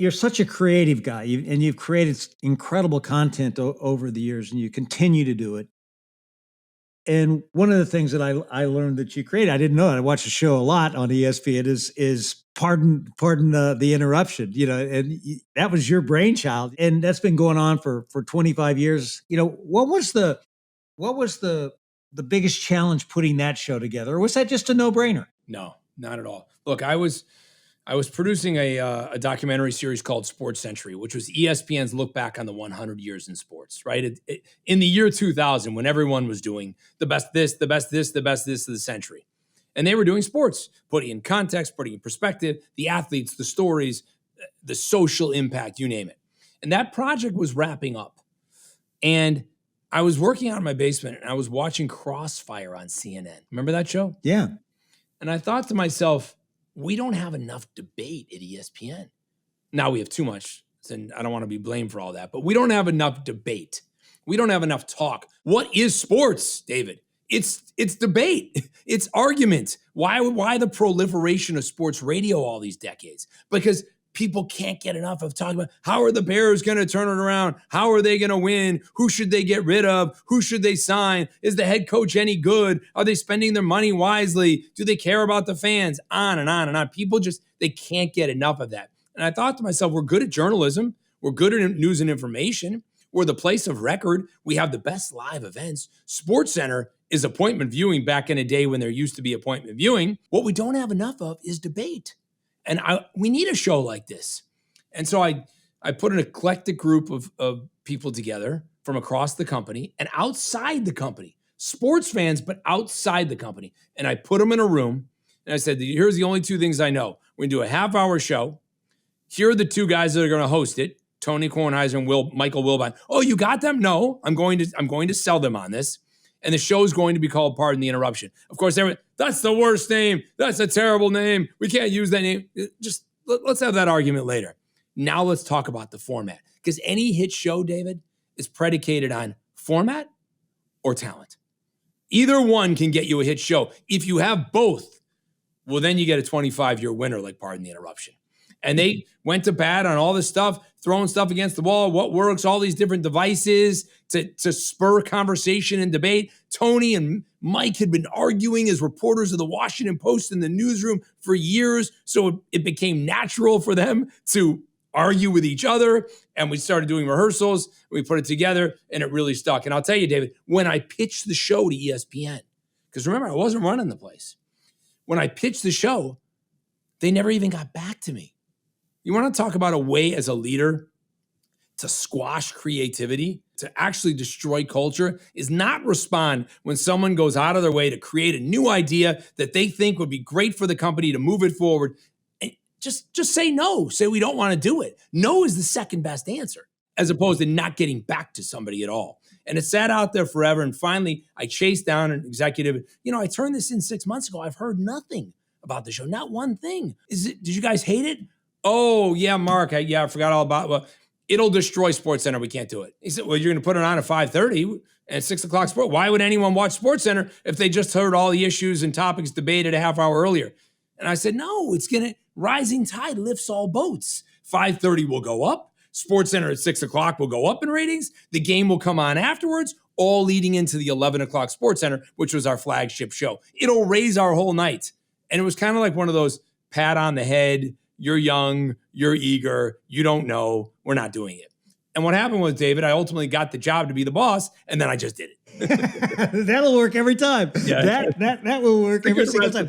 You're such a creative guy, and you've created incredible content over the years, and you continue to do it. And one of the things that I learned that you created, I didn't know it. I watch the show a lot on ESPN. Is pardon the interruption. That was your brainchild, and that's been going on for 25 years. What was the biggest challenge putting that show together, or was that just a no brainer? No, not at all. Look, I was producing a documentary series called Sports Century, which was ESPN's look back on the 100 years in sports, right? In the year 2000, when everyone was doing the best this, the best this, the best this of the century. And they were doing sports, putting in context, putting in perspective, the athletes, the stories, the social impact, you name it. And that project was wrapping up. And I was working out in my basement and I was watching Crossfire on CNN. Remember that show? Yeah. And I thought to myself, we don't have enough debate at ESPN. Now we have too much, and I don't want to be blamed for all that, but we don't have enough debate. We don't have enough talk. What is sports, David? It's debate. It's argument. Why the proliferation of sports radio all these decades? Because people can't get enough of talking about how are the Bears going to turn it around? How are they going to win? Who should they get rid of? Who should they sign? Is the head coach any good? Are they spending their money wisely? Do they care about the fans? On and on and on. People they can't get enough of that. And I thought to myself, we're good at journalism. We're good at news and information. We're the place of record. We have the best live events. SportsCenter is appointment viewing back in a day when there used to be appointment viewing. What we don't have enough of is debate. And we need a show like this. And so I put an eclectic group of people together from across the company and outside the company, sports fans, but outside the company. And I put them in a room and I said, here's the only two things I know. We're going to do a half-hour show. Here are the two guys that are going to host it, Tony Kornheiser and Michael Wilbon. Oh, you got them? No, I'm going to sell them on this. And the show is going to be called Pardon the Interruption. Of course, that's the worst name. That's a terrible name. We can't use that name. Just let's have that argument later. Now let's talk about the format. Because any hit show, David, is predicated on format or talent. Either one can get you a hit show. If you have both, well, then you get a 25-year winner like Pardon the Interruption. And they went to bat on all this stuff, throwing stuff against the wall, what works, all these different devices to spur conversation and debate. Tony and Mike had been arguing as reporters of the Washington Post in the newsroom for years, so it became natural for them to argue with each other, and we started doing rehearsals, we put it together, and it really stuck. And I'll tell you, David, when I pitched the show to ESPN, because remember, I wasn't running the place. When I pitched the show, they never even got back to me. You want to talk about a way as a leader to squash creativity, to actually destroy culture, is not respond when someone goes out of their way to create a new idea that they think would be great for the company to move it forward. And just say no. Say we don't want to do it. No is the second best answer, as opposed to not getting back to somebody at all. And it sat out there forever. And finally, I chased down an executive. I turned this in 6 months ago. I've heard nothing about the show. Not one thing. Did you guys hate it? Oh, yeah, Mark. I forgot all about it. Well, it'll destroy SportsCenter. We can't do it. He said, well, you're going to put it on at 5:30 and 6 o'clock sport. Why would anyone watch SportsCenter if they just heard all the issues and topics debated a half hour earlier? And I said, no, rising tide lifts all boats. 5:30 will go up. SportsCenter at 6 o'clock will go up in ratings. The game will come on afterwards, all leading into the 11 o'clock SportsCenter, which was our flagship show. It'll raise our whole night. And it was kind of like one of those pat on the head, you're young, you're eager, you don't know, we're not doing it. And what happened was, David, I ultimately got the job to be the boss, and then I just did it. That'll work every time. Yeah. That will work every single time.